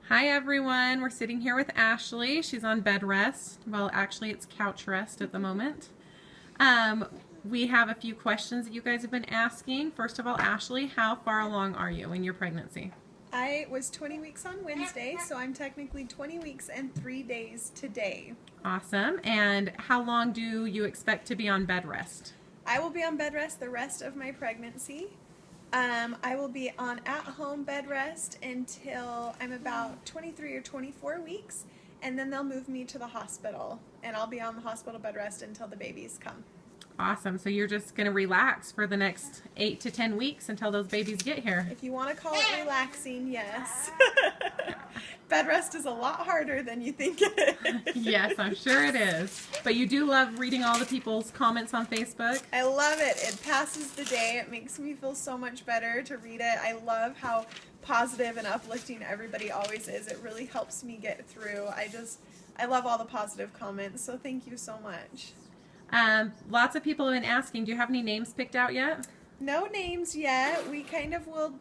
Hi everyone, we're sitting here with Ashley. She's on bed rest. Well, actually it's couch rest at the moment. We have a few questions that you guys have been asking. First of all, Ashley, how far along are you in your pregnancy? I was 20 weeks on Wednesday, so I'm technically 20 weeks and 3 days today. Awesome. And how long do you expect to be on bed rest? I will be on bed rest the rest of my pregnancy. I will be on at-home bed rest until I'm about 23 or 24 weeks, and then they'll move me to the hospital, and I'll be on the hospital bed rest until the babies come. Awesome. So you're just going to relax for the next 8 to 10 weeks until those babies get here. If you want to call it relaxing, yes. Bed rest is a lot harder than you think it is. Yes, I'm sure it is. But you do love reading all the people's comments on Facebook? I love it. It passes the day. It makes me feel so much better to read it. I love how positive and uplifting everybody always is. It really helps me get through. I love all the positive comments, so thank you so much. Lots of people have been asking, do you have any names picked out yet? No names yet. We will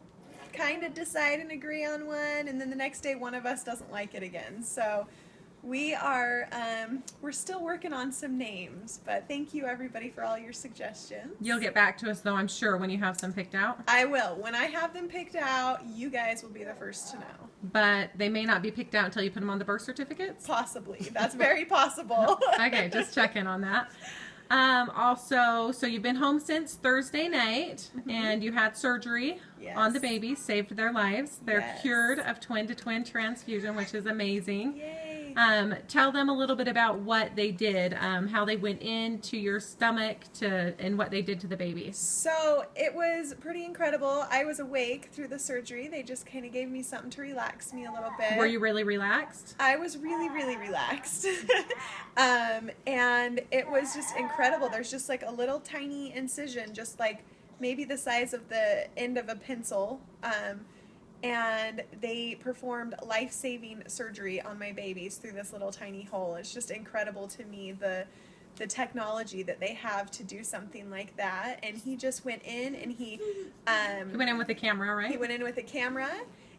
decide and agree on one, and then the next day one of us doesn't like it again. So we're still working on some names, but thank you everybody for all your suggestions. You'll get back to us though, I'm sure, when you have some picked out. I will. When I have them picked out, you guys will be the first to know. But they may not be picked out until you put them on the birth certificates? Possibly. That's very possible. Okay, just checking on that. Also, so you've been home since Thursday night, and you had surgery on the babies, saved their lives. They're cured of twin-to-twin transfusion, which is amazing. Yay. Tell them a little bit about what they did, how they went into your stomach and what they did to the babies. So it was pretty incredible. I was awake through the surgery. They just kind of gave me something to relax me a little bit. Were you really relaxed? I was really, really relaxed. And it was just incredible. There's just like a little tiny incision, just like maybe the size of the end of a pencil. And they performed life-saving surgery on my babies through this little tiny hole. It's just incredible to me, the technology that they have to do something like that. And he just went in and he went in with a camera, right? He went in with a camera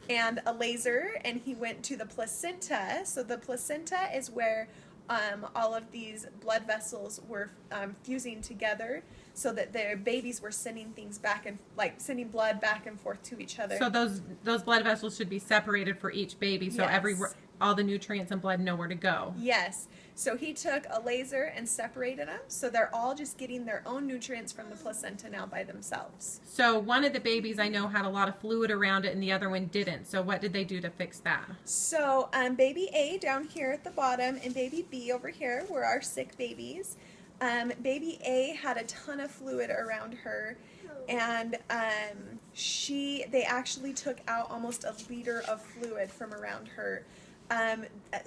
and a laser, and he went to the placenta. So the placenta is where all of these blood vessels were fusing together, so that their babies were sending things back and sending blood back and forth to each other. So those blood vessels should be separated for each baby, so all the nutrients and blood know where to go. Yes. So he took a laser and separated them, so they're all just getting their own nutrients from the placenta now by themselves. So one of the babies I know had a lot of fluid around it and the other one didn't. So what did they do to fix that? So baby A down here at the bottom and baby B over here were our sick babies. Baby A had a ton of fluid around her, and they actually took out almost a liter of fluid from around her.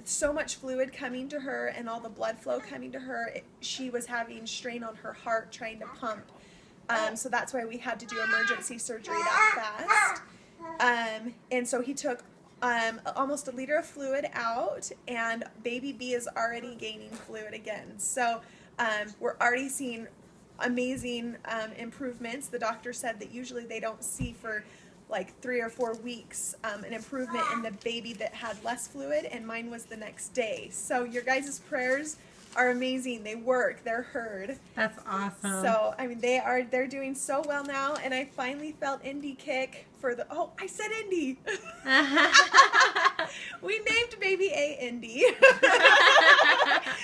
So much fluid coming to her and all the blood flow coming to her, she was having strain on her heart trying to pump. So that's why we had to do emergency surgery that fast. And so he took almost a liter of fluid out, and baby B is already gaining fluid again. So we're already seeing amazing improvements. The doctor said that usually they don't see for like 3 or 4 weeks an improvement in the baby that had less fluid, and mine was the next day. So your guys' prayers are amazing. They work. They're heard. That's awesome. So I mean, they're doing so well now, and I finally felt Indy kick for the I said Indy. We named baby A Indy.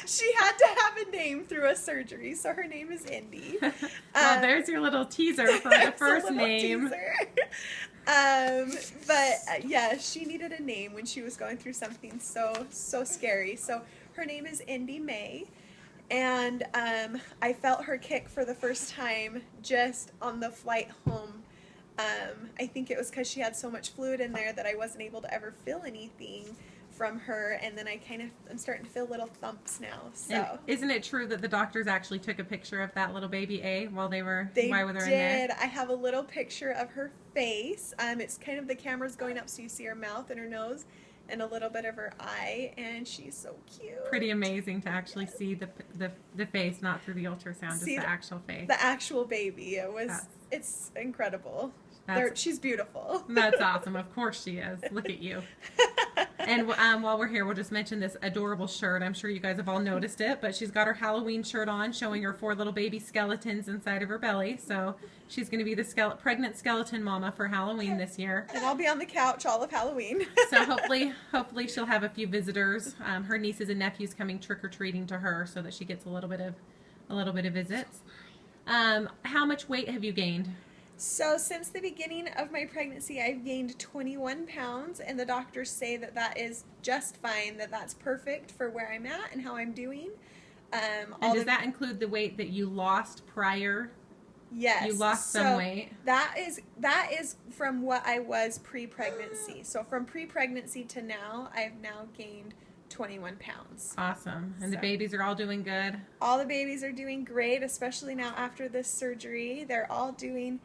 She had to have a name through a surgery, so her name is Indy. Well, there's your little teaser for the first name. But yeah, she needed a name when she was going through something so scary. So her name is Indy May, and I felt her kick for the first time just on the flight home. I think it was because she had so much fluid in there that I wasn't able to ever feel anything from her, and then I'm starting to feel little thumps now. So and isn't it true that the doctors actually took a picture of that little baby A while they were in there? I have a little picture of her face. It's kind of, the camera's going up so you see her mouth and her nose and a little bit of her eye, and she's so cute. Pretty amazing to actually see the face, not through the ultrasound, just the actual face. The actual baby. It's incredible. She's beautiful. That's awesome. Of course she is. Look at you. And while we're here, we'll just mention this adorable shirt. I'm sure you guys have all noticed it, but she's got her Halloween shirt on showing her 4 little baby skeletons inside of her belly. So she's going to be the pregnant skeleton mama for Halloween this year. And I'll be on the couch all of Halloween. So hopefully she'll have a few visitors. Her nieces and nephews coming trick-or-treating to her so that she gets a little bit of visits. How much weight have you gained? So since the beginning of my pregnancy, I've gained 21 pounds, and the doctors say that that is just fine, that that's perfect for where I'm at and how I'm doing. And does that include the weight that you lost prior? Yes. You lost some weight. That is from what I was pre-pregnancy. So from pre-pregnancy to now, I've now gained 21 pounds. Awesome. And the babies are all doing good? All the babies are doing great, especially now after this surgery. They're all doing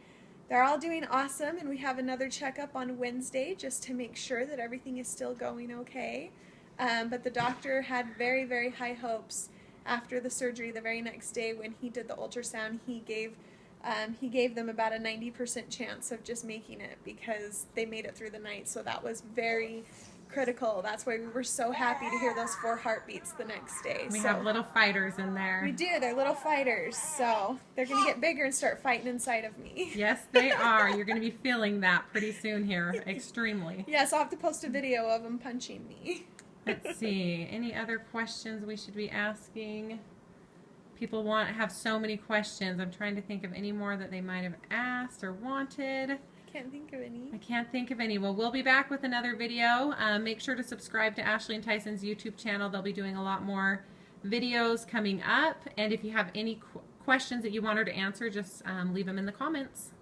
awesome, and we have another checkup on Wednesday just to make sure that everything is still going okay. But the doctor had very, very high hopes after the surgery. The very next day when he did the ultrasound, he gave them about a 90% chance of just making it because they made it through the night. So that was very critical. That's why we were so happy to hear those 4 heartbeats the next day. We have little fighters in there. We do. They're little fighters. So they're going to get bigger and start fighting inside of me. Yes, they are. You're going to be feeling that pretty soon here. Extremely. Yes, I'll have to post a video of them punching me. Let's see. Any other questions we should be asking? People have so many questions. I'm trying to think of any more that they might have asked or wanted. Can't think of any. I can't think of any. Well, we'll be back with another video. Make sure to subscribe to Ashley and Tyson's YouTube channel. They'll be doing a lot more videos coming up. And if you have any questions that you want her to answer, just leave them in the comments.